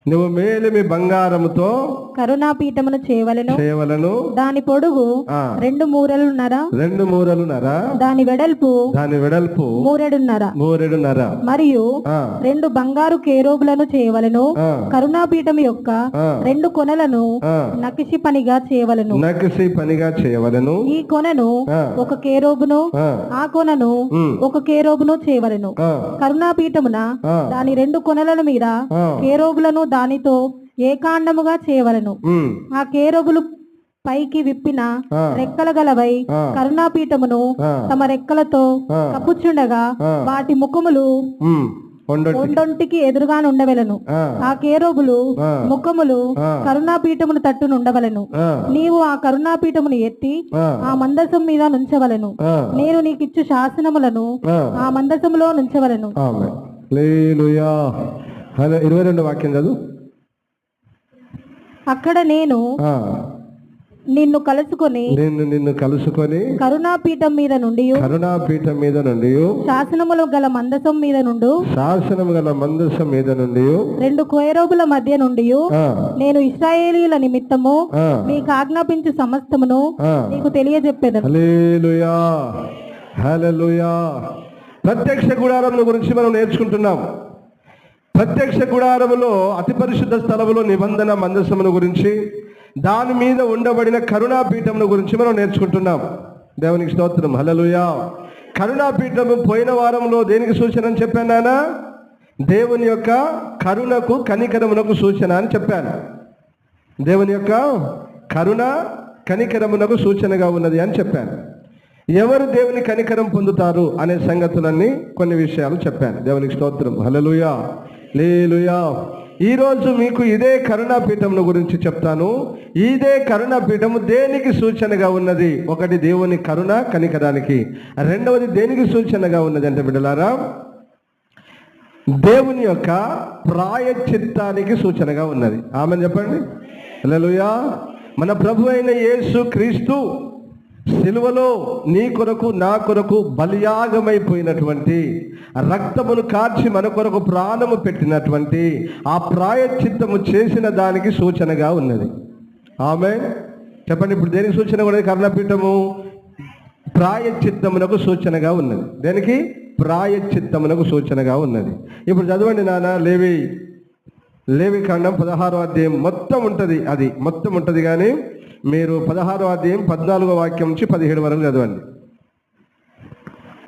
నువ్వు మేలిమి బంగారముతో కరుణాపీఠమును చేయవలెను. దాని పొడుగు 2 మూరలున్నర, 2 మూరలున్నర, దాని వెడల్పు 3 మూరెడున్నర, మరియు 2 బంగారు కేరూబులను చేయవలెను. కరుణాపీఠం యొక్క 2 కొనలను నకిషి పనిగా చేయవలెను. ఈ కొనను ఒక కేరూబును, ఆ కొనను ఒక కేరూబును చేయవలెను. కరుణాపీఠమున దాని 2 కొనల మీద కేరూబులను దానితో ఏకాండముగా చేయవలెను. ఆ కేరూబులు పైకి విప్పిన రెక్కల గలవై కరుణాపీఠమును తమ రెక్కలతో కప్పుచుండగా వాటి ముఖములు ఒండొంటికి ఎదురుగా ఉండవలెను. ఆ కేరూబులు ముఖములు కరుణాపీఠమును తట్టు నుండవలెను. నీవు ఆ కరుణాపీఠమును ఎత్తి ఆ మందసం మీద నుంచవలెను. నేను నీకిచ్చు శాసనములను ఆ మందసములో నుంచవలెను. 22 వాక్యం చదువు. అక్కడ నేను నిన్ను కలుసుకొని కరుణాపీఠం మీద నుండి శాసనములు గల మందసం మీద నుండి 2 కేరూబుల మధ్య నుండి నేను ఇశ్రాయేలీయుల నిమిత్తము మీకు ఆజ్ఞాపించు సమస్తమును నీకు తెలియజెప్పేదను. హల్లెలూయా, హల్లెలూయా. ప్రత్యక్ష గుడారం గురించి మనం నేర్చుకుంటున్నాం. ప్రత్యక్ష గుడారములో అతి పరిశుద్ధ స్థలములో నిబంధన మందసమును గురించి, దాని మీద ఉండబడిన కరుణాపీఠమును గురించి మనం నేర్చుకుంటున్నాం. దేవునికి స్తోత్రం, హల్లెలూయా. కరుణాపీఠము పోయిన వారంలో దేనికి సూచన అని చెప్పాను నాన్న? దేవుని యొక్క కరుణకు కనికరమునకు సూచన అని చెప్పాను. దేవుని యొక్క కరుణ కనికరమునకు సూచనగా ఉన్నది అని చెప్పాను. ఎవరు దేవుని కనికరం పొందుతారు అనే సంగతులన్నీ కొన్ని విషయాలు చెప్పాను. దేవునికి స్తోత్రం, హల్లెలూయా, హల్లెలూయా. ఈరోజు మీకు ఇదే కరుణాపీఠమును గురించి చెప్తాను. ఇదే కరుణాపీఠము దేనికి సూచనగా ఉన్నది? ఒకటి దేవుని కరుణ కనికరానికి, రెండవది దేనికి సూచనగా ఉన్నది అంటే బిడ్డలారా, దేవుని యొక్క ప్రాయశ్చిత్తానికి సూచనగా ఉన్నది. ఆమెను చెప్పండి, హల్లెలూయా. మన ప్రభు అయిన యేసు క్రీస్తు సిలువలో నీ కొరకు నా కొరకు బలియాగమైపోయినటువంటి, రక్తమును కార్చి మన కొరకు ప్రాణము పెట్టినటువంటి ఆ ప్రాయశ్చిత్తము చేసిన దానికి సూచనగా ఉన్నది. ఆమేన్ చెప్పండి. ఇప్పుడు దేనికి సూచన ఉన్నది? కరుణాపీఠము ప్రాయశ్చిత్తమునకు సూచనగా ఉన్నది. దేనికి? ప్రాయశ్చిత్తమునకు సూచనగా ఉన్నది. ఇప్పుడు చదవండి నాన్న, లేవి కాండం 16వ అధ్యాయం మొత్తం ఉంటుంది. అది మొత్తం ఉంటుంది, కానీ మీరు 16వ అధ్యాయం 14వ వాక్యం నుంచి 17 వరకు చదవండి.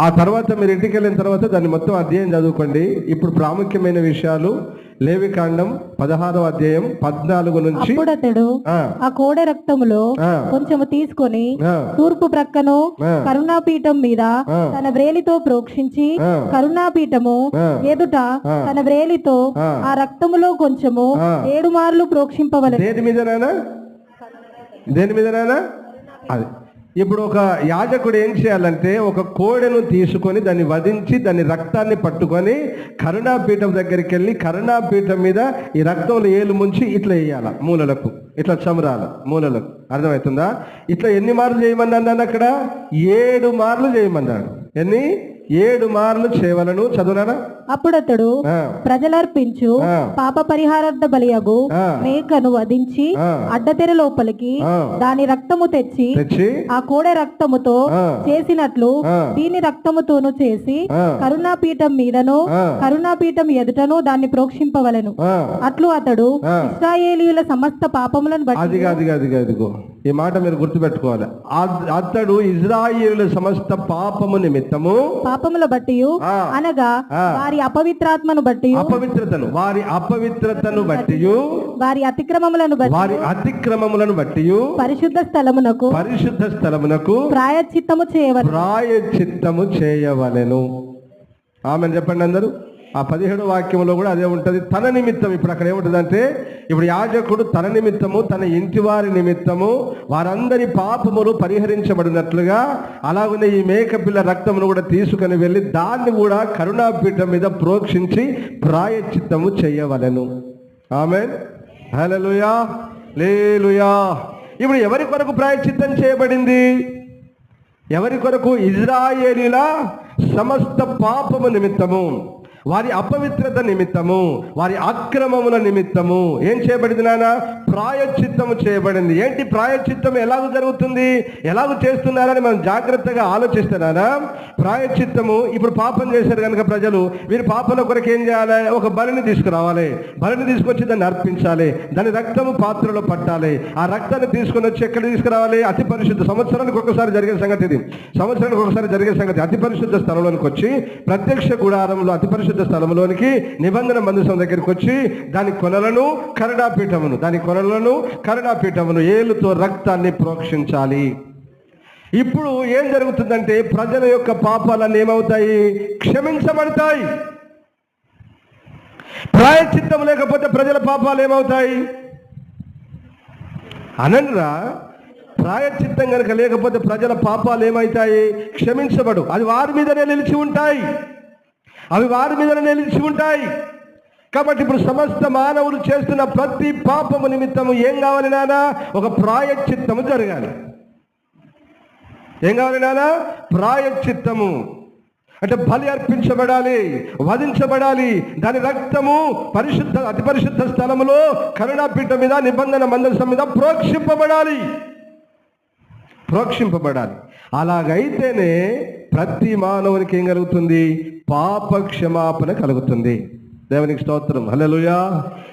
ఆ తర్వాత మీరు ఇంటికి వెళ్ళిన తర్వాత దాన్ని మొత్తం అధ్యాయం చదువుకోండి. ఇప్పుడు ప్రాముఖ్యమైన విషయాలు లేవి కాండం 16వ అధ్యాయం 14 నుంచి. అప్పుడతడు ఆ కోడె రక్తములో కొంచెము తీసుకొని తూర్పు ప్రక్కను కరుణాపీఠం మీద తన వ్రేలితో ప్రోక్షించి కరుణాపీఠము ఎదుట తన వ్రేలితో ఆ రక్తములో కొంచెము 7 మార్లు ప్రోక్షింపవలెను. దేని మీదనైనా అది. ఇప్పుడు ఒక యాజకుడు ఏం చేయాలంటే, ఒక కోడెను తీసుకొని దాన్ని వధించి దాని రక్తాన్ని పట్టుకొని కరుణాపీఠం దగ్గరికి వెళ్ళి కరుణాపీఠం మీద ఈ రక్తంలో ఏలు ముంచి ఇట్లా వేయాల, మూలలకు ఇట్లా చమరాల మూలలకు. అర్థమవుతుందా? ఇట్లా ఎన్ని మార్లు చేయమన్నాను అక్కడ? 7 మార్లు చేయమన్నాడు. ఎన్ని? 7 మార్లు చేయవలను. చదువునా? అప్పుడతడు ప్రజలర్పించు పాప పరిహారార్థ బలియగు మేకను వధించి అడ్డతెర లోపలికి దాని రక్తము తెచ్చి ఆ కోడె రక్తముతో చేసినట్లు దీని రక్తముతోను చేసి కరుణాపీఠం మీదను కరుణాపీఠం ఎదుటను దాన్ని ప్రోక్షింపవలెను. అట్లు అతడు ఇశ్రాయేలీయుల సమస్త పాపములను బట్టి. అదిగో ఈ మాట మీరు గుర్తుపెట్టుకోవాలి. అతడు ఇశ్రాయేలీయుల సమస్త పాపము నిమిత్తము, పాపముల బట్టి అనగా వారి అపవిత్రాత్మను బట్టి, వారి అపవిత్రతను బట్టి, వారి అతిక్రమములను బట్టి పరిశుద్ధ స్థలమునకు ప్రాయశ్చిత్తము చేయవలెను. ఆమెను చెప్పండి అందరూ. ఆ 17వ వాక్యంలో కూడా అదే ఉంటుంది. తన నిమిత్తం. ఇప్పుడు అక్కడ ఏముంటుంది అంటే, ఇప్పుడు యాజకుడు తన నిమిత్తము, తన ఇంటి వారి నిమిత్తము వారందరి పాపములు పరిహరించబడినట్లుగా అలాగనే ఈ మేకపిల్ల రక్తమును కూడా తీసుకుని వెళ్ళి దాన్ని కూడా కరుణాపీఠం మీద ప్రోక్షించి ప్రాయశ్చిత్తము చేయవలెను. ఆమేన్, హల్లెలూయా, హల్లెలూయా. ఇప్పుడు ఎవరి కొరకు ప్రాయశ్చిత్తం చేయబడింది? ఎవరి కొరకు? ఇశ్రాయేలీయుల సమస్త పాపము నిమిత్తము, వారి అపవిత్రత నిమిత్తము, వారి అక్రమముల నిమిత్తము ఏం చేయబడింది నాన్న? ప్రాయశ్చిత్తము చేయబడింది. ఏంటి ప్రాయశ్చిత్తం ఎలాగ జరుగుతుంది, ఎలాగ చేస్తున్నారని మనం జాగ్రత్తగా ఆలోచిస్తున్నారా? ప్రాయశ్చిత్తము, ఇప్పుడు పాపం చేశారు కనుక ప్రజలు, వీరి పాపల కొరకు ఏం చేయాలి? ఒక బలిని తీసుకురావాలి. బలిని తీసుకొచ్చి దాన్ని అర్పించాలి. దాని రక్తము పాత్రలో పట్టాలి. ఆ రక్తాన్ని తీసుకొని వచ్చి ఎక్కడ తీసుకురావాలి? అతి పరిశుద్ధ, సంవత్సరానికి ఒకసారి జరిగే సంగతి ఇది. సంవత్సరానికి ఒకసారి జరిగే సంగతి. అతి పరిశుద్ధ స్థలంలోనికి వచ్చి, ప్రత్యక్ష గుడారంలో అతి పరిశుద్ధ స్థలంలోనికి, నిబంధన మందసం దగ్గరికి వచ్చి, దాని కొనలను కరుణాపీఠమును ఏలుతో రక్తాన్ని ప్రోక్షించాలి. ఇప్పుడు ఏం జరుగుతుందంటే ప్రజల యొక్క పాపాలన్నీ ఏమవుతాయి? క్షమించబడతాయి. ప్రాయశ్చిత్తం లేకపోతే ప్రజల పాపాలు ఏమవుతాయి? అనరా? ప్రాయశ్చిత్తం కనుక లేకపోతే ప్రజల పాపాలు ఏమవుతాయి? క్షమించబడు. అది వారి మీదనే నిలిచి ఉంటాయి. కాబట్టి ఇప్పుడు సమస్త మానవులు చేస్తున్న ప్రతి పాపము నిమిత్తము ఏం కావాలి నానా? ఒక ప్రాయశ్చిత్తము జరగాలి. ఏం కావాలి నానా? ప్రాయశ్చిత్తము అంటే బలి అర్పించబడాలి, వధించబడాలి. దాని రక్తము అతి పరిశుద్ధ స్థలములో కరుణాపీఠం మీద, నిబంధన మందసం మీద ప్రోక్షింపబడాలి. అలాగైతేనే ప్రతి మానవునికి ఏం కలుగుతుంది? పాప క్షమాపణ కలుగుతుంది. దేవునికి స్తోత్రం. హల్లెలూయా,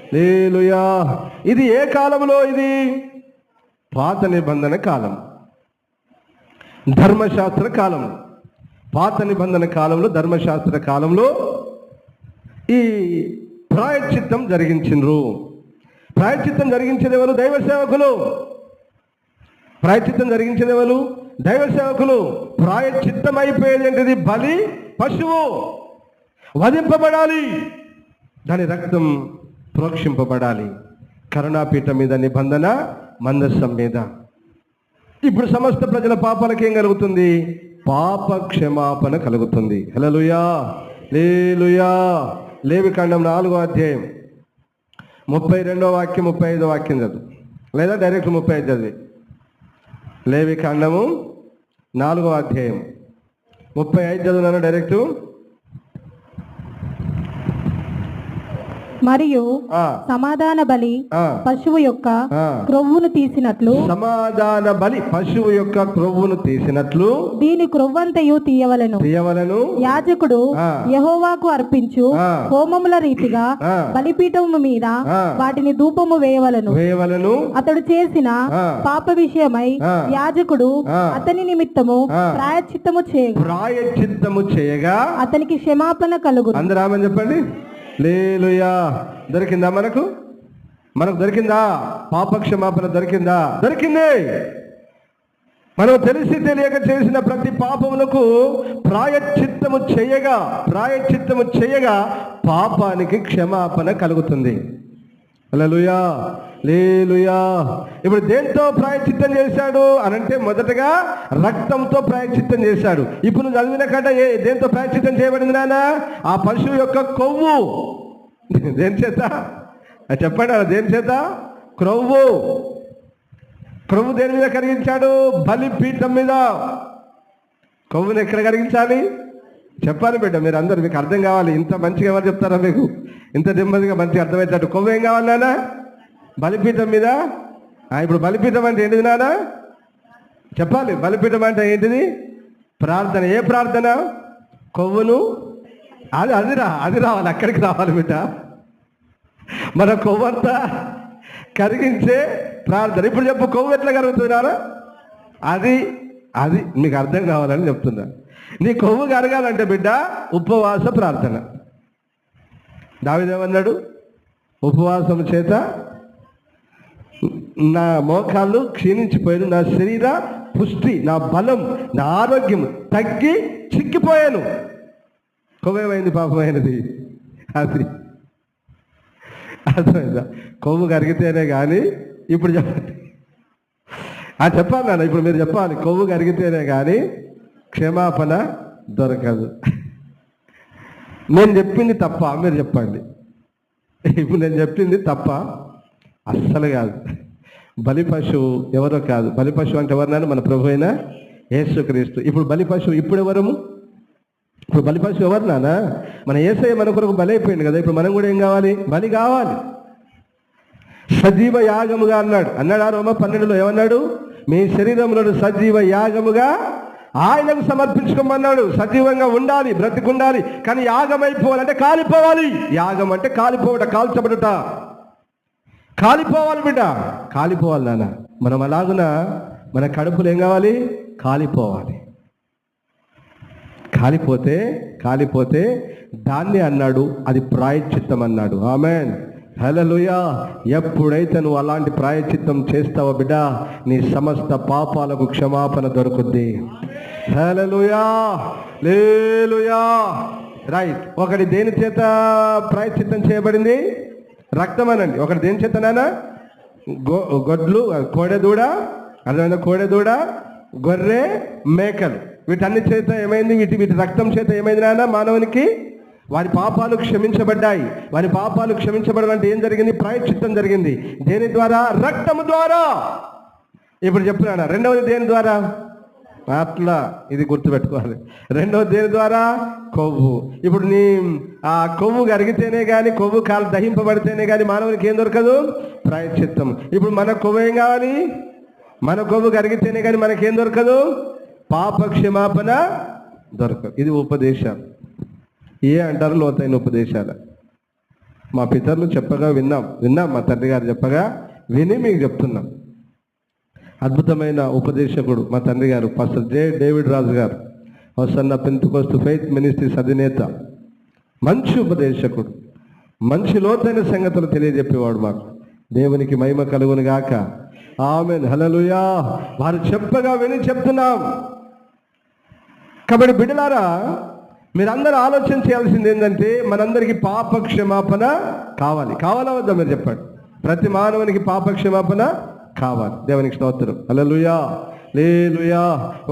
హల్లెలూయా. ఇది ఏ కాలంలో? ఇది పాత నిబంధన కాలం, ధర్మశాస్త్ర కాలం. పాత నిబంధన కాలంలో, ధర్మశాస్త్ర కాలంలో ఈ ప్రాయశ్చిత్తం జరిగించిండ్రు. ప్రాయశ్చిత్తం జరిగించేది ఎవరు? దైవ సేవకులు. ప్రాయశ్చిత్తం జరిగించేది ఎవరు? దైవ సేవకులు. ప్రాయశ్చిత్తం అయిపోయేది ఏంటిది? బలి పశువు వధింపబడాలి, దాని రక్తం ప్రోక్షింపబడాలి. కరుణాపీఠం మీద, నిబంధన మందసం మీద. ఇప్పుడు సమస్త ప్రజల పాపాలకి ఏం కలుగుతుంది? పాప క్షమాపణ కలుగుతుంది. హల్లెలూయా, హల్లెలూయా. లేవికాండం 4వ అధ్యాయం 32వ వాక్యం, 35వ వాక్యం చదువు, లేదా డైరెక్ట్ 35 చదివి. లేవికాండము 4వ అధ్యాయం 35 చదువున్నాను డైరెక్ట్. మరియు సమాధాన బలి పశువు యొక్క క్రొవ్వును తీసినట్లు, సమాధాన బలి పశువు యొక్క క్రొవ్వును తీసినట్లు దీని క్రొవ్వంతయు తీయవలెను. యాజకుడు యెహోవాకు అర్పించు హోమముల రీతిగా బలిపీఠము మీద వాటిని ధూపము వేయవలెను. అతడు చేసిన పాప విషయమై యాజకుడు అతని నిమిత్తము ప్రాయశ్చిత్తము చేయగా అతనికి క్షమాపణ కలుగును. అందరూ ఆమేన్ చెప్పండి. హల్లెలూయా. దొరికిందా? మనకు దొరికిందా? పాప క్షమాపణ దొరికిందా? దొరికింది. మనం తెలిసి తెలియక చేసిన ప్రతి పాపములకు ప్రాయశ్చిత్తము చేయగా పాపానికి క్షమాపణ కలుగుతుంది. హల్లెలూయా, హల్లెలూయా. ఇప్పుడు దేంతో ప్రాయశ్చిత్తం చేశాడు అనంటే మొదటగా రక్తంతో ప్రాయశ్చిత్తం చేశాడు. ఇప్పుడు నువ్వు చదివిన కట దేంతో ప్రాయశ్చిత్తం చేయబడింది నాన్న? ఆ పశువు యొక్క కొవ్వు. దేని చేత చెప్పండి? దేని చేత? క్రొవ్వు దేని మీద కరిగించాడు? బలిపీఠం మీద. కొవ్వుని ఎక్కడ కరిగించాలి? చెప్పాలి బిడ్డ, మీరు అందరు, మీకు అర్థం కావాలి. ఇంత మంచిగా ఎవరు చెప్తారా మీకు? ఇంత నెమ్మదిగా మంచిగా అర్థమవుతాడు. కొవ్వు ఏం కావాలి నాన్న? బలిపీఠం మీద. ఇప్పుడు బలిపీఠం అంటే ఏంటిది నాన్న? చెప్పాలి. బలిపీఠం అంటే ఏంటిది? ప్రార్థన. ఏ ప్రార్థన? కొవ్వును అది రావాలి, అక్కడికి రావాలి బిడ్డ. మన కొవ్వంతా కరిగించే ప్రార్థన. ఇప్పుడు చెప్పు, కొవ్వు ఎట్లా కరుగుతుంది నాన్న? అది మీకు అర్థం కావాలని చెప్తున్నా. నీ కొవ్వు కరగాలంటే బిడ్డ ఉపవాస ప్రార్థన. దావీదేమన్నాడు? ఉపవాసం చేత నా మోకాళ్ళు క్షీణించిపోయాను, నా శరీర పుష్టి, నా బలం, నా ఆరోగ్యం తగ్గి చిక్కిపోయాను. కొవ్వేమైంది? పాపమైనది. అది అర్థమైందా? కొవ్వు కరిగితేనే కానీ. ఇప్పుడు చెప్పండి, చెప్పాలి నాన్న. ఇప్పుడు మీరు చెప్పాలి. కొవ్వు కరిగితేనే కానీ క్షమాపణ దొరకదు. నేను చెప్పింది తప్ప? మీరు చెప్పండి. ఇప్పుడు నేను చెప్పింది తప్ప? అస్సలు కాదు. బలి పశువు ఎవరో కాదు. బలి పశువు అంటే ఎవరినాను? మన ప్రభు అయిన యేసుక్రీస్తు. ఇప్పుడు బలి పశువు ఇప్పుడు ఎవరము? ఇప్పుడు బలిపశు ఎవరు నాన్న? మన యేసయ్య మన కొరకు బలి అయిపోయింది కదా. ఇప్పుడు మనం కూడా ఏం కావాలి? బలి కావాలి. సజీవ యాగముగా అన్నాడు రోమ 12లో ఏమన్నాడు? మీ శరీరంలో సజీవ యాగముగా ఆయనకు సమర్పించుకోమన్నాడు. సజీవంగా ఉండాలి, బ్రతికుండాలి. కానీ యాగం అయిపోవాలంటే కాలిపోవాలి. యాగం అంటే కాలిపోవట, కాల్చబడుట, కాలిపోవాలి బిడ్డ, కాలిపోవాలి నాన్న. మనం అలాగున మన కడుపులు ఏం కావాలి? కాలిపోవాలి. కాలిపోతే దాన్ని అన్నాడు, అది ప్రాయశ్చిత్తం అన్నాడు. ఆమేన్, హల్లెలూయా. ఎప్పుడైతే నువ్వు అలాంటి ప్రాయశ్చిత్తం చేస్తావో బిడ్డ, నీ సమస్త పాపాలకు క్షమాపణ దొరుకుద్ది. హల్లెలూయా, హల్లెలూయా. రైట్. ఒకటి దేని చేత ప్రాయశ్చిత్తం చేయబడింది? రక్తం అనండి. ఒకటి దేని చేత నాన్న? గొడ్లు, కోడెదూడ, అర్థమైందా? కోడెదూడ, గొర్రె, మేకలు, వీటన్ని చేత ఏమైంది? వీటి రక్తం చేత ఏమైంది నాన్న? మానవునికి వారి పాపాలు క్షమించబడ్డాయి. వారి పాపాలు క్షమించబడడం అంటే ఏం జరిగింది? ప్రాయశ్చిత్తం జరిగింది. దేని ద్వారా? రక్తము ద్వారా. ఇప్పుడు చెప్తున్నాను, రెండవది దేని ద్వారా? అట్లా ఇది గుర్తుపెట్టుకోవాలి. రెండవది దేని ద్వారా? కొవ్వు. ఇప్పుడు నీ ఆ కొవ్వు కరిగితేనే కానీ, కొవ్వు కాలు దహింపబడితేనే కానీ మానవునికి ఏం దొరకదు? ప్రాయశ్చిత్తం. ఇప్పుడు మన కొవ్వు ఏం కావాలి? మన కొవ్వు కరిగితేనే కానీ మనకేం దొరకదు? పాప క్షమాపణ దొరకదు. ఇది ఉపదేశం. ఏ అంటారు? లోతైన ఉపదేశాలు. మా పితరులు చెప్పగా విన్నాం. మా తండ్రి గారు చెప్పగా విని మీకు చెప్తున్నాం. అద్భుతమైన ఉపదేశకుడు మా తండ్రి గారు, పాస్టర్ జే డేవిడ్ రాజు గారు, హోసన్నా పెంతెకోస్తు ఫెయిత్ మినిస్ట్రీస్ అధినేత. మంచి ఉపదేశకుడు, మంచి లోతైన సంగతులు తెలియజెప్పేవాడు మాకు. దేవునికి మహిమ కలుగును గాక. ఆమేన్, హల్లెలూయా. వారు చెప్పగా విని చెప్తున్నాం. కాబట్టి బిడ్డలారా, మీరందరూ ఆలోచన చేయాల్సింది ఏంటంటే, మనందరికీ పాప క్షమాపణ కావాలా వద్దా? మీరు చెప్పండి. ప్రతి మానవునికి పాప క్షమాపణ కావాలి. దేవునికి స్తోత్రం, హల్లెలూయా, హల్లెలూయా.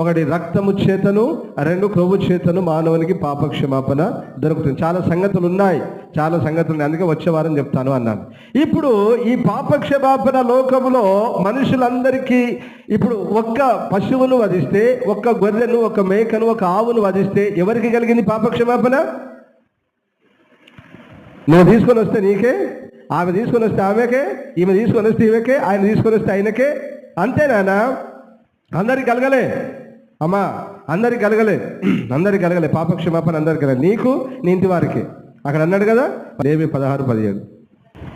ఒకటి రక్తము చేతను, రెండు క్రొవ్వు చేతను మానవునికి పాప క్షమాపణ దొరుకుతుంది. చాలా సంగతులు ఉన్నాయి. అందుకే వచ్చే వారం చెప్తాను అన్నాను. ఇప్పుడు ఈ పాప క్షమాపణ లోకములో మనుషులందరికీ, ఇప్పుడు ఒక్క పశువును వధిస్తే, ఒక్క గొర్రెను, ఒక మేకను, ఒక ఆవును వధిస్తే ఎవరికి కలిగింది పాప క్షమాపణ? నువ్వు తీసుకొని వస్తే నీకే, ఆమె తీసుకొని వస్తే ఆమెకే, ఈమె తీసుకొని వస్తే ఈమెకే, ఆయన తీసుకొని వస్తే ఆయనకే. అంతేనా? అందరికి కలగలే అమ్మా, అందరికి కలగలే పాప క్షమాపణ, అందరికి కలగలే. నీకు, నీ ఇంటి వారికి. అక్కడ అన్నాడు కదా, లేవి 16:17.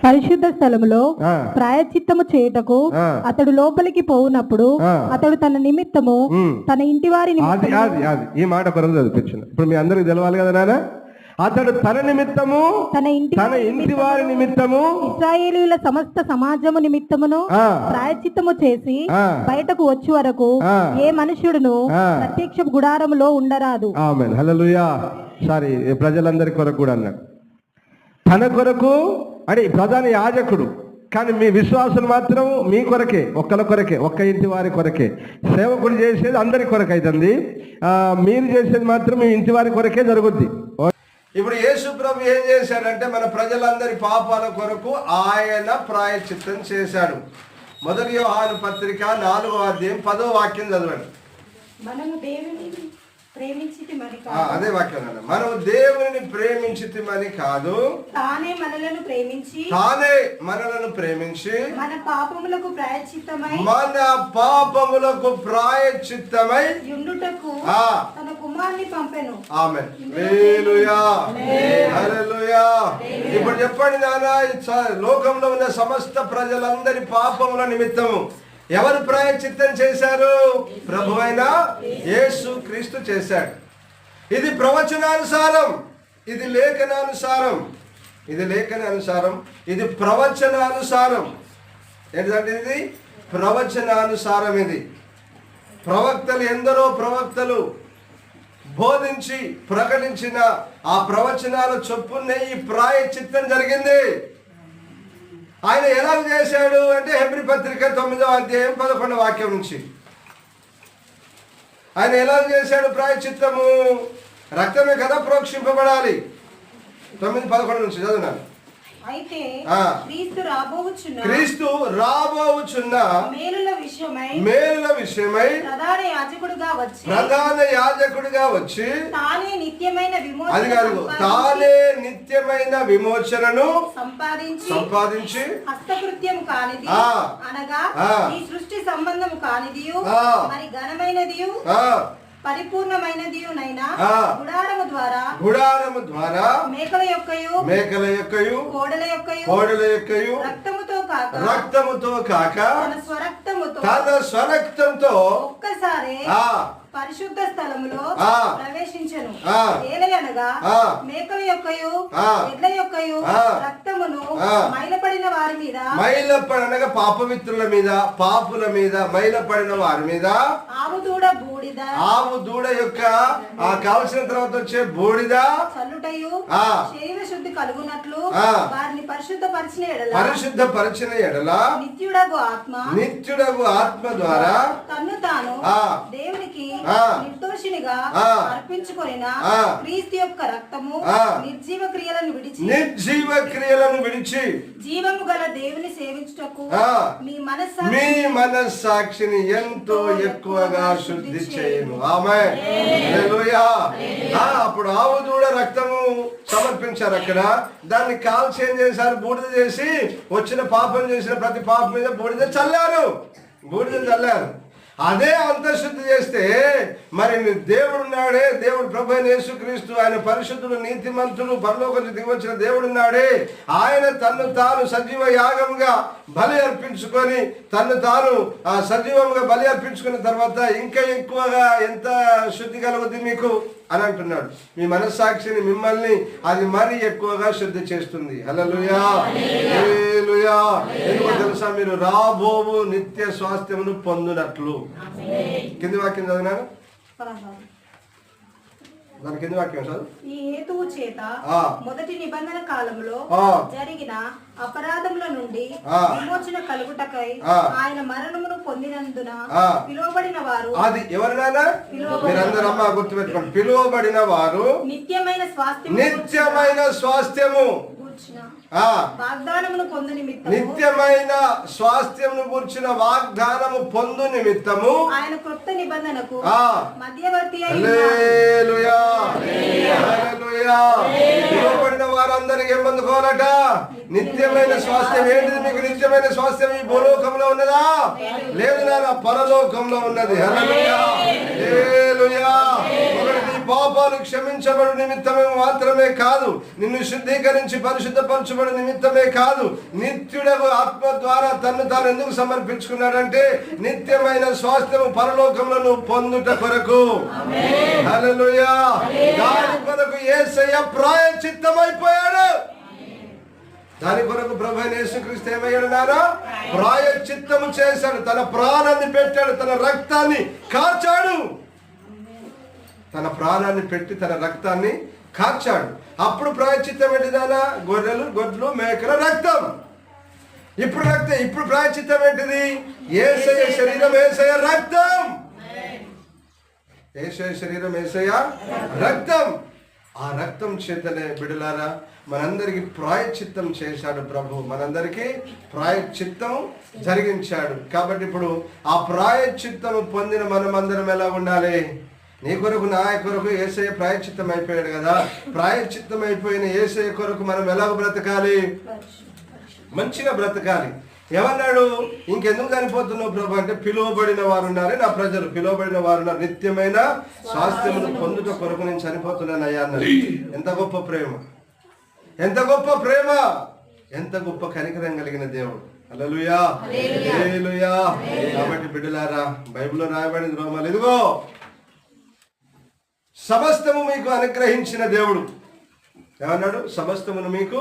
పరిశుద్ధ స్థలములో ప్రాయశ్చిత్తము చేయుటకు అతడు లోపలికి పోవునప్పుడు అతడు తన నిమిత్తము తన ఇంటి వారి ఈ మాట కొరకు చదివించిన. ఇప్పుడు మీ అందరికి తెలవాలి కదా నాన్న. అతడు తన నిమిత్తము, తన ఇంటి వారి నిమిత్తము, ఇశ్రాయేలీయుల సమస్త సమాజము నిమిత్తమును ప్రాయశ్చిత్తము చేసి బయటకు వచ్చే వరకు ఏ మనుష్యుడును ప్రత్యక్ష గుడారములో ఉండరాదు. ఆమేన్, హల్లెలూయా. సారీ, ప్రజలందరి కొరకు కూడా అన్నాడు. తన కొరకు అంటే ప్రధాన యాజకుడు, కానీ మీ విశ్వాసులు మాత్రం మీ కొరకే, ఒక్కల కొరకే, ఒక్క ఇంటి వారి కొరకే. సేవకుడు చేసేది అందరి కొరకు అవుతుంది. మీరు చేసేది మాత్రం మీ ఇంటి వారి కొరకే జరుగుద్ది. ఇప్పుడు యేసు ప్రభు ఏం చేశాడంటే, మన ప్రజలందరి పాపాల కొరకు ఆయన ప్రాయశ్చిత్తం చేశాడు. 1 యోహాను పత్రిక 4వ అధ్యాయం 10వ వాక్యం చదవండి. అదే వాక్యం. మనం దేవుని ప్రేమించితిమని కాదు, తానే మనలను ప్రేమించి మన పాపములకు ప్రాయశ్చిత్తమై యుండుటకు తన కుమారుని పంపెను. ఆమేన్, హల్లెలూయా, హల్లెలూయా. ఇప్పుడు చెప్పండి నాన్న, లోకంలో ఉన్న సమస్త ప్రజలందరి పాపముల నిమిత్తము ఎవరు ప్రాయశ్చిత్తం చేశారు? ప్రభువైన యేసు క్రీస్తు చేశాడు. ఇది ప్రవచనానుసారం, ఇది లేఖనానుసారం, ఇది ప్రవచనానుసారం. ఏంటంటే ఇది ప్రవచనానుసారం. ఇది ప్రవక్తలు, ఎందరో ప్రవక్తలు బోధించి ప్రకటించిన ఆ ప్రవచనాల చొప్పునే ఈ ప్రాయశ్చిత్తం జరిగింది. ఆయన ఎలా చేశాడు అంటే, హెబ్రీ పత్రిక 9వ అధ్యాయం 11వ వాక్యం నుంచి ఆయన ఎలా చేశాడు ప్రాయశ్చిత్తము? రక్తమే కదా ప్రోక్షింపబడాలి. 9:11 నుంచి చదువున్నాను. అయితే ఆ. క్రీస్తు రాబోవుచున్న మేలుల విషయమై ప్రధాన యాజకుడిగా వచ్చి తానే నిత్యమైన అది కాదు, తానే నిత్యమైన విమోచనను సంపాదించి హస్తకృత్యం కానిది ఆ. అనగా ఆ. ఈ సృష్టి సంబంధము కానిదియు ఆ. మరి ఘనమైనదియు ఆ, పరిపూర్ణమైనదియునైనా ఆ. గుడారము ద్వారా మేకల యొక్కయు కోడెల యొక్కయు రక్తముతో కాక తన స్వరక్తంతో ఒక్కసారి ఆ, పరిశుద్ధ స్థలములో ఆ. ప్రవేశించెను. ఆ. ఏలయనగా ఆ. మేకల యొక్కయు ఆ. ఎడ్ల యొక్కయు ఆ. రక్తమును ఆ. మైలపడిన వారి మీద మైలపడనగా పాపమిత్రుల మీద, పాపుల మీద, మైలపడిన వారి మీద ఆవు దూడ బూడిద ఆవు దూడ యొక్క ఆ కావలసిన తర్వాత వచ్చే బూడిద చల్లుటయు ఆ. శరీర శుద్ధి కలుగునట్లు ఆ. వారిని పరిశుద్ధపరిచిన ఎడల నిత్యుడగు ఆత్మ ద్వారా తన్ను తాను ఆ. దేవునికి ఆ. నిర్దోషినిగా ఆ. అర్పించుకొనిన ఆ. క్రీస్తు యొక్క రక్తము ఆ. నిర్జీవ క్రియలను విడిచి జీవము గల దేవుని సేవించుటకు ఆ. మీ మనస్సాక్షిని ఎంతో ఎక్కువగా శుద్ధి చేయను. ఆమేన్. హల్లెలూయా. అప్పుడు ఆవు దూడ రక్తము సమర్పించారు. అక్కడ దాన్ని కాల్చి ఏం చేశారు? బూడిద చేసి వచ్చిన పాపం చేసిన ప్రతి పాపం మీద బూడిద చల్లారు. అదే అంతఃశుద్ధి చేస్తే మరి దేవుడున్నాడే, దేవుడు ప్రభు అయిన యేసుక్రీస్తు, ఆయన పరిశుద్ధుడు, నీతిమంతుడు, పరలోకం నుంచి దిగివచ్చిన దేవుడున్నాడే, ఆయన తన్ను తాను సజీవ యాగముగా బలి అర్పించుకొని తన్ను తాను సజీవంగా బలి అర్పించుకున్న తర్వాత ఇంకా ఎక్కువగా ఎంత శుద్ధి కలుగుద్ది మీకు అని అంటున్నాడు. మీ మనస్సాక్షిని, మిమ్మల్ని అది మరీ ఎక్కువగా శుద్ధి చేస్తుంది. హల్లెలూయా, హల్లెలూయా. ఎందుకో తెలుసా? మీరు రాబోవు నిత్య స్వాస్థ్యమును పొందునట్లు. కింది వాక్యం చదివినాను, దాని కింది వాక్యం చదువు. ఈ హేతువు చేత మొదటి నిబంధన కాలంలో జరిగిన అపరాధముల నుండి విమోచన కలుగుటకై ఆయన మరణమును పొందినందున పిలువబడిన వారు, అది ఎవరినైనా మీరందరూ అమ్మ గుర్తుపెట్టుకోండి, పిలువబడిన వారు నిత్యమైన స్వాస్థ్యము వాగ్దానమును పొందు నిమిత్తము, నిత్యమైన స్వాస్థ్యమును గుర్చిన వాగ్దానము పొందు నిమిత్తము ఆయన క్రొత్త నిబంధనకు మధ్యవర్తి హల్లెలూయా, హల్లెలూయా. పిలువబడిన వారందరికీ ఏం పొందుకోవాలట? నిత్యమైన స్వాస్థ్యం. ఏంటిది మీకు నిత్యమైన స్వాస్థ్యం? ఈ భూలోకంలో ఉన్నదా? లేదు నాన్న, పరలోకంలో ఉన్నది. హల్లెలూయా, హల్లెలూయా. నీ పాపాలు క్షమించబడు నిమిత్తమే మాత్రమే కాదు, నిన్ను శుద్ధీకరించి పరిశుద్ధపరచబడు నిమిత్తమే కాదు, నిత్యుడగు ఆత్మ ద్వారా తన్ను తాను ఎందుకు సమర్పించుకున్నాడంటే నిత్యమైన స్వాస్థ్యము పరలోకంలో నువ్వు పొందుట కొరకు. హల్లెలూయా. దాని కొరకు యేసయ్య ప్రాయశ్చిత్తమైపోయాడు. దాని కొరకు ప్రభు అయిన యేసుక్రీస్తు ఏమయ్యాడు నారా? ప్రాయశ్చిత్తము చేశాడు. తన ప్రాణాన్ని పెట్టాడు, తన రక్తాన్ని కార్చాడు. తన ప్రాణాన్ని పెట్టి తన రక్తాన్ని కార్చాడు. అప్పుడు ప్రాయశ్చిత్తం ఏంటిదానా? గొడ్లు మేకల రక్తం. ఇప్పుడు ప్రాయశ్చిత్తం ఏంటిది? యేసయ్య శరీరం, యేసయ్య రక్తం. యేసయ్య శరీరం, యేసయ్య రక్తం. ఆ రక్తం చేతనే బిడ్డలారా మనందరికి ప్రాయశ్చిత్తం చేశాడు ప్రభు. మనందరికీ ప్రాయశ్చిత్తం జరిగించాడు. కాబట్టి ఇప్పుడు ఆ ప్రాయశ్చిత్తం పొందిన మనమందరం ఎలా ఉండాలి? నీ కొరకు, నా కొరకు యేసయ్య ప్రాయశ్చిత్తం అయిపోయాడు కదా. ప్రాయశ్చిత్తం అయిపోయిన యేసయ్య కొరకు మనం ఎలాగ బ్రతకాలి? మంచిగా బ్రతకాలి. ఏమన్నాడు? ఇంకెందుకు చనిపోతున్నావు ప్రభు అంటే, పిలువబడిన వారు ఉన్నారు, నా ప్రజలు పిలువబడిన వారు ఉన్నారు, నిత్యమైన స్వాస్థ్యమును పొందుట కొరకు నేను చనిపోతున్నాను అయ్యా అన్నాడు. ఎంత గొప్ప ప్రేమ, ఎంత గొప్ప ప్రేమ, ఎంత గొప్ప కనికరం కలిగిన దేవుడు. హల్లెలూయా, హల్లెలూయా. కాబట్టి బిడ్డలారా, బైబిల్లో రాయబడింది రోమాలు, ఇదిగో సమస్తము మీకు అనుగ్రహించిన దేవుడు. ఏమన్నాడు? సమస్తమును మీకు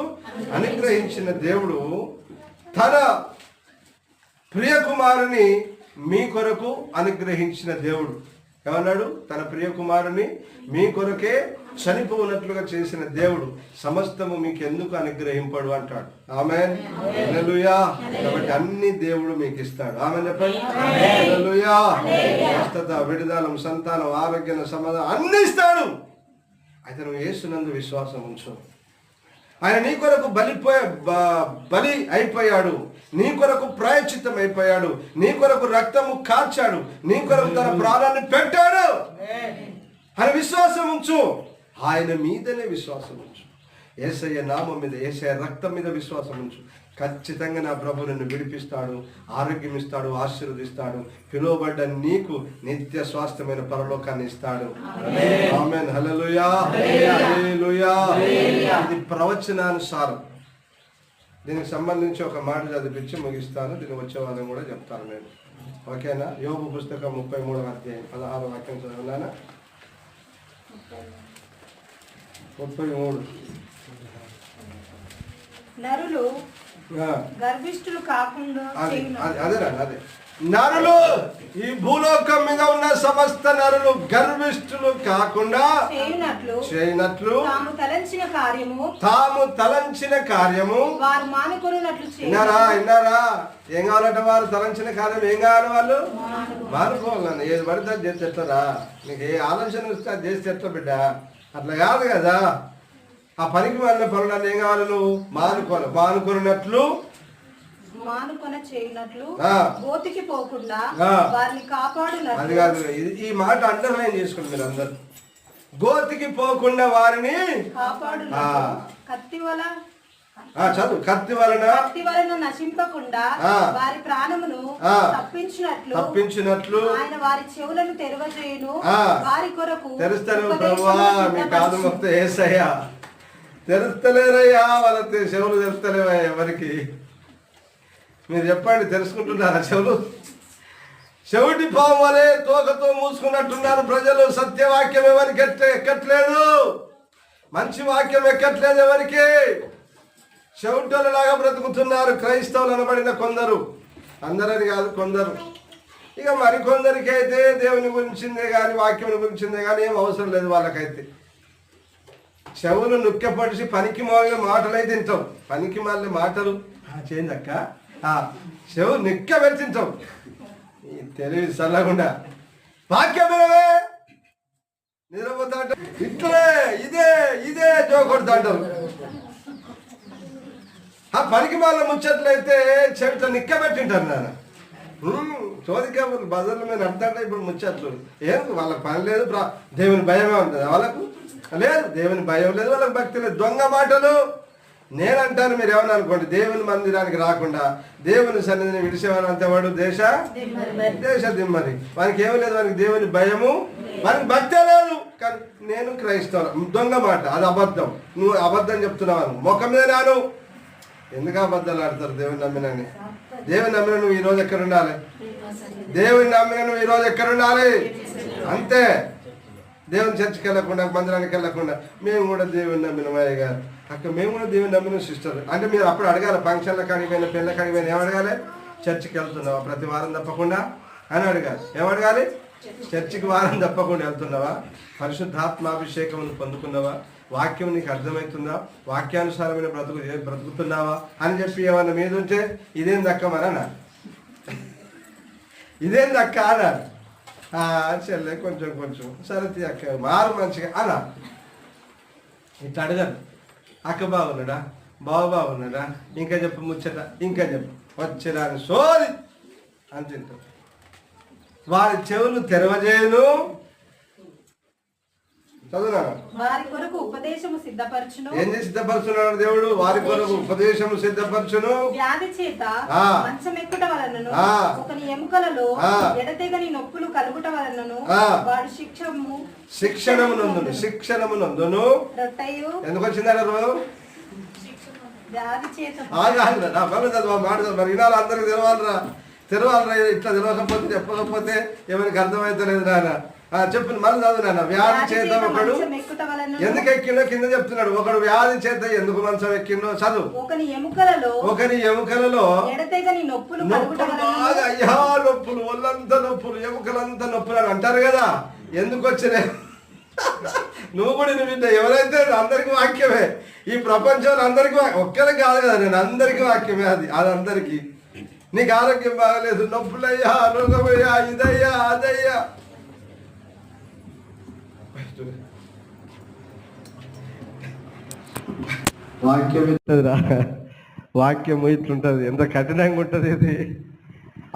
అనుగ్రహించిన దేవుడు తన ప్రియకుమారుని మీ కొరకు అనుగ్రహించిన దేవుడు. ఏమన్నాడు? తన ప్రియకుమారుని మీ కొరకే చనిపోనట్లుగా చేసిన దేవుడు సమస్తము మీకు ఎందుకు అనుగ్రహింపడు అంటాడు. ఆమేన్, హల్లెలూయా. కాబట్టి అన్ని దేవుడు మీకు ఇస్తాడు. ఆమేన్ చెప్పండి. హల్లెలూయా. స్వస్థత, విడుదల, సంతానం, ఆరోగ్యం, సమాధానం అన్ని ఇస్తాడు. అయితే నువ్వు యేసునందు విశ్వాసం ఉంచు. ఆయన నీ కొరకు బలి అయిపోయాడు, నీ కొరకు ప్రాయశ్చిత్తం అయిపోయాడు, నీ కొరకు రక్తము కార్చాడు, నీ కొరకు తన ప్రాణాన్ని పెట్టాడు అని విశ్వాసం ఉంచు. ఆయన మీదనే విశ్వాసం ఉంచు. యేసయ్య నామం మీద, యేసయ్య రక్తం మీద విశ్వాసం ఉంచు. ఖచ్చితంగా నా ప్రభు నిన్ను విడిపిస్తాడు, ఆరోగ్యం ఇస్తాడు, ఆశీర్వదిస్తాడు. పిలువబడ్డ నీకు నిత్య స్వాస్థ్యమైన పరలోకాన్ని ఇస్తాడు. ఆమేన్. హల్లెలూయా, హల్లెలూయా. ఇది ప్రవచనానుసారం. దీనికి సంబంధించి ఒక మాట చదివించి ముగిస్తాను. దీనికి వచ్చే వాళ్ళని కూడా చెప్తాను నేను. ఓకేనా? యోబు పుస్తకం 33వ అధ్యాయం 16వ వాక్యం చదివినానా? 33. నరులు గర్విష్ఠులు కాకుండా అదే నరులు, ఈ భూలోకం మీద ఉన్న సమస్త నరులు గర్విష్ఠులు కాకుండా చేయనట్లు తాము తలంచిన కార్యము వారు మానుకొనున్నట్లు. విన్నారా? ఏం కావాలంటే వారు తలంచిన కార్యం ఏం కావాలి? వాళ్ళు మానుకోవాలని. ఏది పడితే అది చేస్తే ఎట్లరా? నీకు ఏ ఆలోచన వస్తే అది చేస్తే ఎట్లా బిడ్డ? అట్లా కాదు కదా. ఆ పనికి మాలిన పనులు ఏం కావాలి? నువ్వు మానుకున్నట్లు గోతికి పోకుండా వారిని కాపాడునట్లు. అది కాదు, ఈ మాట అండర్లైన్ చేసుకోండి మీరు అందరు. గోతికి పోకుండా వారిని చదువు. కత్తి వలన నశింపకుండా వారి ప్రాణమును తప్పించినట్లు ఆయన వారి చెవులను తెరవజేయును. వారి కొరకు తెరుస్తారు. ప్రభువా, మీ కాదు మొత్తం యేసయ్యా తెరుస్తలేరయ్యా. వాళ్ళ చెవులు తెరుస్తలేవా? ఎవరికి? మీరు చెప్పండి, తెలుసుకుంటున్నారా చెవులు? చెవిటి పాము వలె తోకతో మూసుకున్నట్టున్నారు ప్రజలు. సత్యవాక్యం ఎవరికి ఎక్కట్లేదు, మంచి వాక్యం ఎక్కట్లేదు ఎవరికి. చెవిటోళ్ళలాగా బ్రతుకుతున్నారు క్రైస్తవులు అనబడిన కొందరు. అందరని కాదు, కొందరు. ఇక మరికొందరికి అయితే దేవుని గురించిందే కానీ, వాక్యం గురించిందే కానీ ఏం అవసరం లేదు వాళ్ళకైతే. చెవులు నొక్కెపడిచి పనికి మాలిన మాటలు అయితే తింటాం. పనికి మాలిన మాటలు చేందక్క చెవు నిక్క పెడుతుంటాం. తెలివి చల్లకుండా వాక్యం వినవే నిద్రపోతా ఇట్లే ఇదే జోకొడతాంటారు. ఆ పనికి మాలిన ముచ్చట్లయితే చెవితో నిక్క పెట్టింటారు. నాన్న చోదిక బజర్ల మీద నడతాంటే ఇప్పుడు ముచ్చట్లు ఏం వాళ్ళకి పని లేదు. దేవుని భయమే ఉంటుంది వాళ్ళకు. లేదు, దేవుని భయం లేదు, వాళ్ళకి భక్తి లేదు. దొంగ మాటలు. నేనంటాను, మీరు ఏమన్నా అనుకోండి, దేవుని మందిరానికి రాకుండా దేవుని సన్నిధిని విడిచేవారంటే వాడు దేశ దిమ్మరి. వానికి ఏమీ లేదు, వానికి దేవుని భయము, వానికి భక్తే లేదు. కానీ నేను క్రైస్తవులు. దొంగ మాట, అది అబద్ధం. నువ్వు అబద్ధం చెప్తున్నావు ముఖం మీద నాను. ఎందుకు అబద్ధాలు ఆడతారు? దేవుని నమ్మినని. దేవుని నమ్మిన నువ్వు ఈరోజు ఎక్కడ ఉండాలి? దేవుని నమ్మిన నువ్వు ఈరోజు ఎక్కడ ఉండాలి? అంతే. దేవుని చర్చికి వెళ్ళకుండా, మందిరానికి వెళ్ళకుండా మేము కూడా దేవుని నమ్మినమయ్య గారు అక్కడ మేము కూడా దేవుని నమ్మిన సిస్టర్ అంటే మీరు అప్పుడు అడగాలి. ఫంక్షన్ల కాడిపోయిన, పెళ్ళ కాడిపోయిన ఏమడగాలి? చర్చికి వెళ్తున్నావా ప్రతి వారం తప్పకుండా అని అడగాలి. ఏమడగాలి? చర్చికి వారం తప్పకుండా వెళ్తున్నావా? పరిశుద్ధాత్మాభిషేకం పొందుకున్నావా? వాక్యం నీకు అర్థమవుతుందా? వాక్యానుసారమైన బ్రతుకుతున్నావా అని చెప్పి ఏమన్నా మీద ఉంటే ఇదేం దక్కమనా, ఇదేం దక్క అన్నారు. చెల్లె కొంచెం సరతి అక్క మారు మంచిగా అలా ఇట్లా అడగారు. అక్క బాగున్నాడా, బాగున్నాడా, ఇంకా చెప్పు ముచ్చట, ఇంకా చెప్పు వచ్చేదాన్ని సోది అని తింటారు. వారి చెవులు తెరవజేయును. ఏం చేసి సిద్ధపరచున్నాడు దేవుడు? వారి కొరకు ఉపదేశము సిద్ధపరచును. వ్యాధి చేత మంచమెక్కుట వలనను ఒకని ఎముకలలో ఎడతెగని నొప్పులు కలుగుట వలనను వాడు శిక్షణమునందును ఎందుకు వచ్చిందా వ్యాధి చేత మరి వినాలి, అందరికి తెరవాలరా. ఇట్లా తెరవకపోతే చెప్పకపోతే ఎవరికి అర్థమవుతలేదు నాన్న. చెప్పు మళ్ళీ చదువు నాన్న. వ్యాధి చేత ఒకడు ఎందుకు ఎక్కిండో కింద చెప్తున్నాడు. ఒకడు వ్యాధి చేత ఎందుకు మంచం ఎక్కిండో చదువు. ఒకని ఎముకలలో అయ్యా నొప్పులు, ఒళ్ళంతా నొప్పులు, ఎముకలంతా నొప్పులు అని అంటారు కదా. ఎందుకు వచ్చినాయి? నువ్వు కూడా వింట ఎవరైతే అందరికి వాక్యమే. ఈ ప్రపంచంలో అందరికీ ఒక్కరికి కాదు కదా, నేను అందరికీ వాక్యమే. అది అందరికీ. నీకు ఆరోగ్యం బాగలేదు, నొప్పులయ్యా, రోగమయ్యా, ఇదయ్యా, అదయ్యా. వాక్యం ఇస్తుందిరా, వాక్యం ఇట్లుంటుంది, ఎంత కఠినంగా ఉంటుంది ఇది.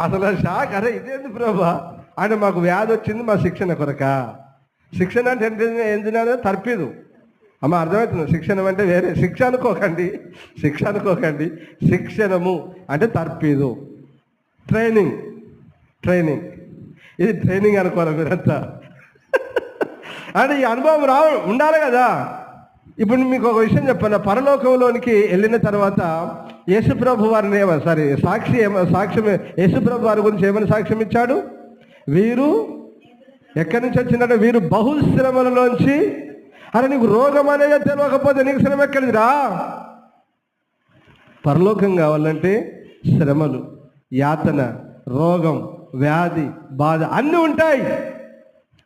అసలు షాక్, అరే ఇదేంది ప్రభా అంటే మాకు వ్యాధి వచ్చింది మా శిక్షణ కొరక. శిక్షణ అంటే ఏంటంటే తర్పిదు అమ్మ, అర్థమవుతుంది. శిక్షణ అంటే వేరే శిక్ష అనుకోకండి, శిక్షణము అంటే తర్పిదు, ట్రైనింగ్. ఇది ట్రైనింగ్ అనుకోవాలి మీరంతా. అంటే ఈ అనుభవం ఉండాలి కదా. ఇప్పుడు మీకు ఒక విషయం చెప్పాను, పరలోకంలోనికి వెళ్ళిన తర్వాత యేసుప్రభు వారిని సాక్ష్యం యేసుప్రభు వారి గురించి ఏమైనా సాక్ష్యం ఇచ్చాడు? వీరు ఎక్కడి నుంచి వచ్చిందంటే వీరు బహుశ్రమలలోంచి. అరే నీకు రోగం అనేది తెలియకపోతే నీకు శ్రమ ఎక్కడిదిరా? పరలోకం కావాలంటే శ్రమలు, యాతన, రోగం, వ్యాధి, బాధ అన్నీ ఉంటాయి.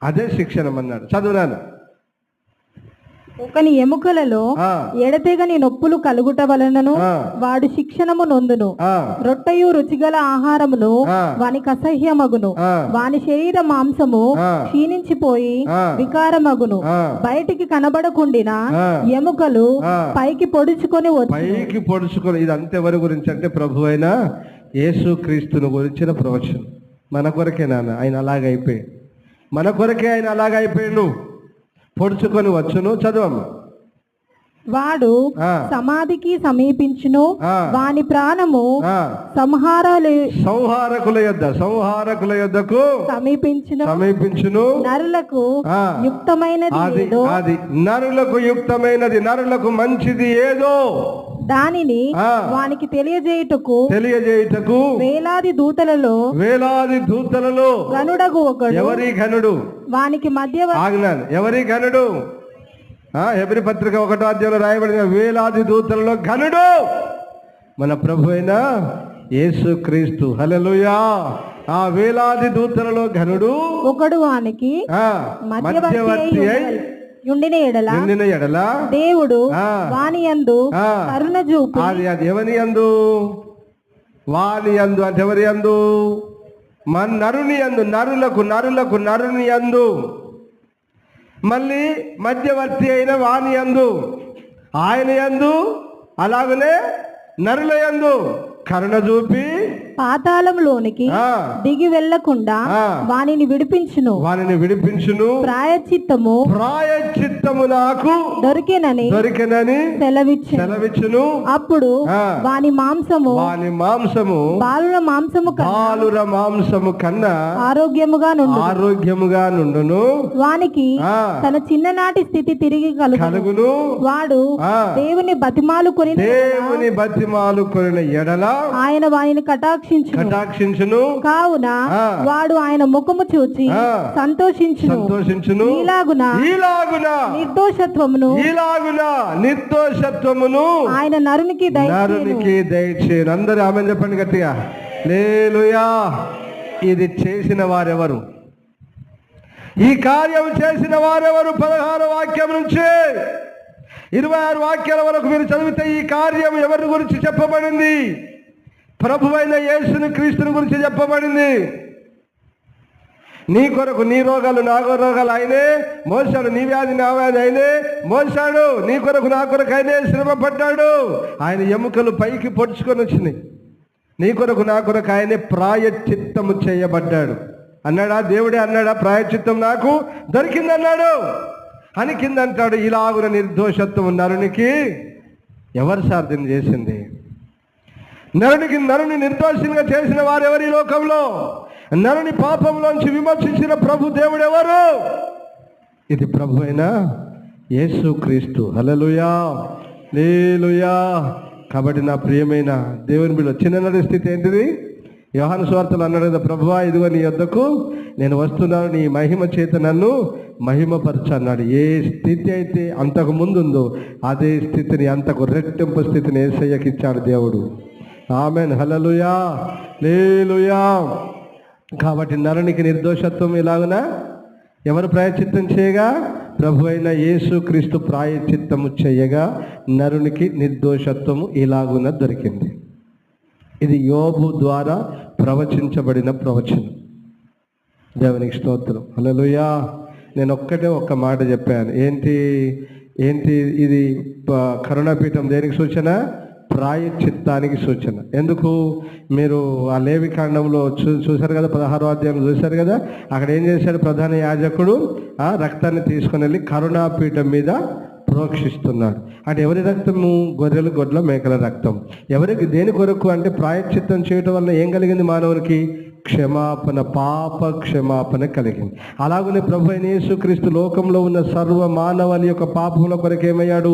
అదే శిక్షణ అన్నాడు. చదువురాను. ఒకని ఎముకలలో ఎడతెగని నొప్పులు కలుగుట వలనను వాడు శిక్షణము నొందును. రొట్టెయు రుచిగల ఆహారమును వానికి అసహ్యమగును. వాని శరీర మాంసము క్షీణించిపోయి వికారమగును. బయటికి కనబడకుండిన ఎముకలు పైకి పొడుచుకొని ఇది అంతెవరి గురించి అంటే ప్రభు అయిన యేసుక్రీస్తును గురించిన ప్రవచనం. మన కొరకే నాన్న ఆయన అలాగైపోయాడు, మన కొరకే ఆయన అలాగైపోయాడు, పొడుచుకొని వచ్చును. చదవమ్మ. వాడు సమాధికి సమీపించును, వాని ప్రాణము సంహారకుల యొద్దకు సమీపించును. నరులకు యుక్తమైనది నరులకు యుక్తమైనది, నరులకు మంచిది ఏదో దానిని వానికి తెలియజేయుటకు వేలాది దూతలలో గనుడగు ఒకడు. ఎవరి ఘనుడు? వానికి మధ్య ఎవరి ఘనుడు? హెబ్రీ పత్రిక 1వ అధ్యాయంలో రాయబడిన వేలాది దూతలలో ఘనుడు మన ప్రభు అయిన యేసుక్రీస్తు. హల్లెలూయా. ఆ వేలాది దూతలలో ఘనుడు ఒకడు వానికి మధ్యవర్తి యుండిన ఎడల దేవుడు వాని యందు కరుణ చూపి. అది ఎవని యందు? వాని యందు అంటే ఎవరి యందు? మన నరుని యందు, నరుని యందు. మళ్ళీ మధ్యవర్తి అయిన వాని యందు, ఆయన యందు, అలాగనే నరుల యందు కరుణ చూపి పాతాళంలోనికి దిగి వెళ్లకుండా వానిని విడిపించును. ప్రాయశ్చిత్తము నాకు దొరికెనని సెలవిచ్చును. అప్పుడు వాని మాంసము బాలుర మాంసము కన్నా ఆరోగ్యముగా నుండును. వానికి తన చిన్ననాటి స్థితి తిరిగి కలుగును. వాడు దేవుని బతిమాలుకొని ఎడల ఆయన వానిని కటాక్షించును. కావున వాడు ఆయన ముఖము చూచి సంతోషించును. ఇలాగున నిర్దోషత్వమును ఆయన నరునికి దయచేయును. అందరూ ఆమేన్ చెప్పండి గట్టిగా. హల్లెలూయా. ఇది చేసిన వారెవరు? ఈ కార్యం చేసిన వారెవరు? 16వ వాక్యం నుంచి 26 వాక్యాల వరకు మీరు చదివితే ఈ కార్యం ఎవరి గురించి చెప్పబడింది? ప్రభువైన యేసుని క్రీస్తుని గురించి చెప్పబడింది. నీ కొరకు నీ రోగాలు నా రోగాలు ఆయనే మోసాడు, నీ వ్యాధి నా వ్యాధి ఆయనే మోసాడు, నీ కొరకు నా కొరకు ఆయనే శ్రమ పడ్డాడు. ఆయన ఎముకలు పైకి పొడుచుకొని వచ్చినాయి. నీ కొరకు నా కొరకు ఆయనే ప్రాయశ్చిత్తము చేయబడ్డాడు అన్నాడా? దేవుడే అన్నాడా? ప్రాయశ్చిత్తం నాకు దొరికిందన్నాడు అని కింద అంటాడు. ఇలాగున నిర్దోషత్వం నరునికి ఎవరు సార్థం చేసింది? నరుని నిర్దోషంగా చేసిన వారు ఎవరు ఈ లోకంలో? నరుని పాపంలోంచి విమర్శించిన ప్రభు దేవుడు ఎవరు? ఇది ప్రభు అయిన యేసుక్రీస్తు. హల్లెలూయా, హల్లెలూయా. కాబట్టి నా ప్రియమైన దేవుని బిడ్డ, చిన్ననాటి స్థితి ఏంటిది? యోహాను సువార్తలో అన్నాడు కదా, ప్రభువా ఇదిగో నీ యొద్దకు నేను వస్తున్నాను, నీ మహిమ చేత నన్ను మహిమపరచు అన్నాడు. ఏ స్థితి అయితే అంతకు ముందు ఉందో అదే స్థితిని, అంతకు రెట్టింపు స్థితిని యేసయ్యకి ఇచ్చాడు దేవుడు. ఆమేన్, హల్లెలూయా, హల్లెలూయా. కాబట్టి నరునికి నిర్దోషత్వం ఇలాగున ఎవరు ప్రాయశ్చిత్తం చేయగా? ప్రభు అయిన యేసుక్రీస్తు ప్రాయశ్చిత్తము చేయగా నరునికి నిర్దోషత్వము ఇలాగున దొరికింది. ఇది యోబు ద్వారా ప్రవచించబడిన ప్రవచనం. దేవునికి స్తోత్రం, హల్లెలూయా. నేను ఒక్క మాట చెప్పాను. ఏంటి? ఏంటి ఇది? కరుణాపీఠం దేనికి సూచన? ప్రాయశ్చిత్తానికి సూచన. ఎందుకు? మీరు ఆ లేవి కాండంలో చూశారు కదా, 16వ అధ్యాయంలో చూశారు కదా, అక్కడ ఏం చేశాడు ప్రధాన యాజకుడు? ఆ రక్తాన్ని తీసుకుని వెళ్ళి కరుణాపీఠం మీద ప్రోక్షిస్తున్నాడు. అంటే ఎవరి రక్తము? గొర్రెలు, గొడ్ల, మేకల రక్తం. ఎవరికి? దేని కొరకు అంటే ప్రాయశ్చిత్తం చేయటం వల్ల ఏం కలిగింది? మానవునికి క్షమాపణ, పాప క్షమాపణ కలిగింది. అలాగనే ప్రభు అయిన యేసుక్రీస్తు లోకంలో ఉన్న సర్వ మానవాళి యొక్క పాపముల కొరకు ఏమయ్యాడు?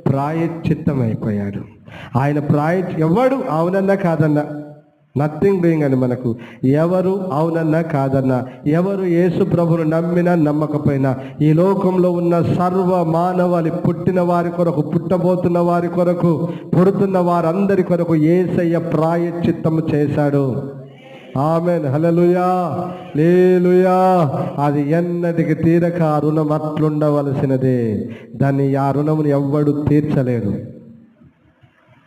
ప్రాయశ్చిత్తం అయిపోయాడు. ఆయన ఎవడు అవునన్నా కాదన్నా, నథింగ్ డూయింగ్ అని మనకు ఎవరు అవునన్నా కాదన్నా, ఎవరు యేసు ప్రభును నమ్మినా నమ్మకపోయినా, ఈ లోకంలో ఉన్న సర్వ మానవాళి, పుట్టిన వారి కొరకు, పుట్టబోతున్న వారి కొరకు, పుడుతున్న వారందరి కొరకు యేసయ్య ప్రాయశ్చిత్తము చేశాడు. ఆమేన్, హల్లెలూయా, హల్లెలూయా. అది ఎన్నటికి తీరక ఆ రుణం అట్లుండవలసినదే. దాన్ని, ఆ రుణమును ఎవ్వడు తీర్చలేడు.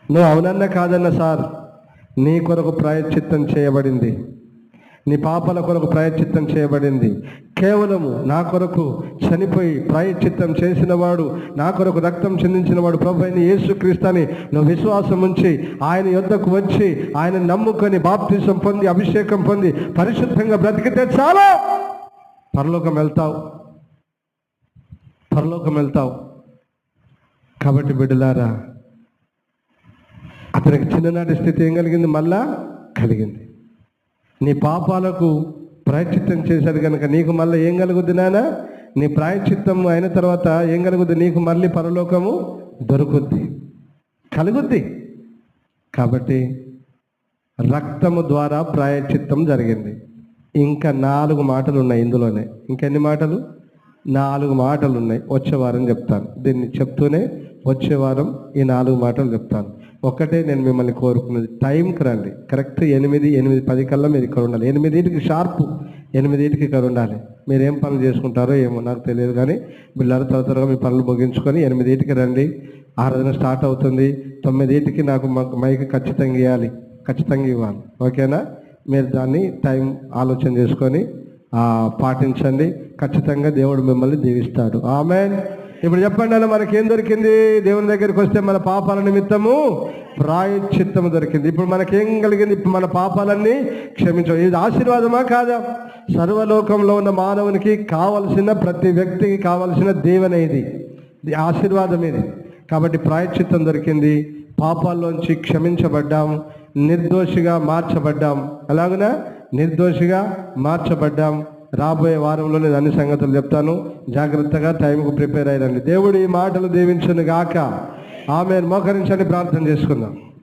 నువ్వు అవునన్నా కాదన్నా, సార్ నీ కొరకు ప్రాయశ్చిత్తం చేయబడింది, నీ పాపాల కొరకు ప్రాయశ్చిత్తం చేయబడింది. కేవలము నా కొరకు చనిపోయి ప్రాయశ్చిత్తం చేసిన వాడు, నా కొరకు రక్తం చెందించిన వాడు ప్రభు అయిన యేసుక్రీస్తు అని నువ్వు విశ్వాసం ఉంచి ఆయన యొద్దకు వచ్చి ఆయన నమ్ముకొని బాప్తిసం పొంది అభిషేకం పొంది పరిశుద్ధంగా బ్రతికితే చాలు, పరలోకం వెళ్తావు, పరలోకం వెళ్తావు. కాబట్టి బిడ్డలారా, అతనికి చిన్ననాటి స్థితి ఏం కలిగింది? మళ్ళా కలిగింది. నీ పాపాలకు ప్రాయశ్చిత్తం చేశాడు కనుక నీకు మళ్ళీ ఏం కలుగుద్ది నాన్న? నీ ప్రాయశ్చిత్తం అయిన తర్వాత ఏం కలుగుద్ది? నీకు మళ్ళీ పరలోకము దొరుకుద్ది, కలుగుద్ది. కాబట్టి రక్తము ద్వారా ప్రాయశ్చిత్తం జరిగింది. ఇంకా 4 మాటలు ఉన్నాయి ఇందులోనే. ఇంకెన్ని మాటలు? 4 మాటలు ఉన్నాయి. వచ్చే వారం చెప్తాను. దీన్ని చెప్తూనే వచ్చే వారం ఈ 4 మాటలు చెప్తాను. ఒక్కటే నేను మిమ్మల్ని కోరుకున్నది, టైంకి రండి. కరెక్ట్ 8:10 కల్లా మీరు ఇక్కడ ఉండాలి. 8కి షార్ప్, 8కి ఇక్కడ ఉండాలి. మీరు ఏం పనులు చేసుకుంటారో ఏమో నాకు తెలియదు, కానీ పిల్లలు త్వరగా మీ పనులు ముగించుకొని 8కి రండి. ఆరాధన స్టార్ట్ అవుతుంది. 9కి నాకు మైక్ ఖచ్చితంగా ఇవ్వాలి. ఓకేనా? మీరు దాన్ని టైం ఆలోచన చేసుకొని పాటించండి. ఖచ్చితంగా దేవుడు మిమ్మల్ని దీవిస్తాడు. ఆమేన్. ఇప్పుడు చెప్పండి అన్న, మనకేం దొరికింది? దేవుని దగ్గరికి వస్తే మన పాపాల నిమిత్తము ప్రాయశ్చిత్తము దొరికింది. ఇప్పుడు మనకేం కలిగింది? ఇప్పుడు మన పాపాలన్నీ క్షమించు. ఇది ఆశీర్వాదమా కాదా? సర్వలోకంలో ఉన్న మానవునికి కావలసిన, ప్రతి వ్యక్తికి కావలసిన దీవెన ఇది, ఆశీర్వాదం ఇది. కాబట్టి ప్రాయశ్చిత్తం దొరికింది, పాపాల్లోంచి క్షమించబడ్డాం, నిర్దోషిగా మార్చబడ్డాం. అలాగునా నిర్దోషిగా మార్చబడ్డాం. రాబోయే వారంలో నేను అన్ని సంగతులు చెప్తాను. జాగ్రత్తగా టైంకు ప్రిపేర్ అయ్యండి. దేవుడు ఈ మాటలు దీవించును గాక. ఆమేన్. మోకరించండి, ప్రార్థన చేసుకుందాం.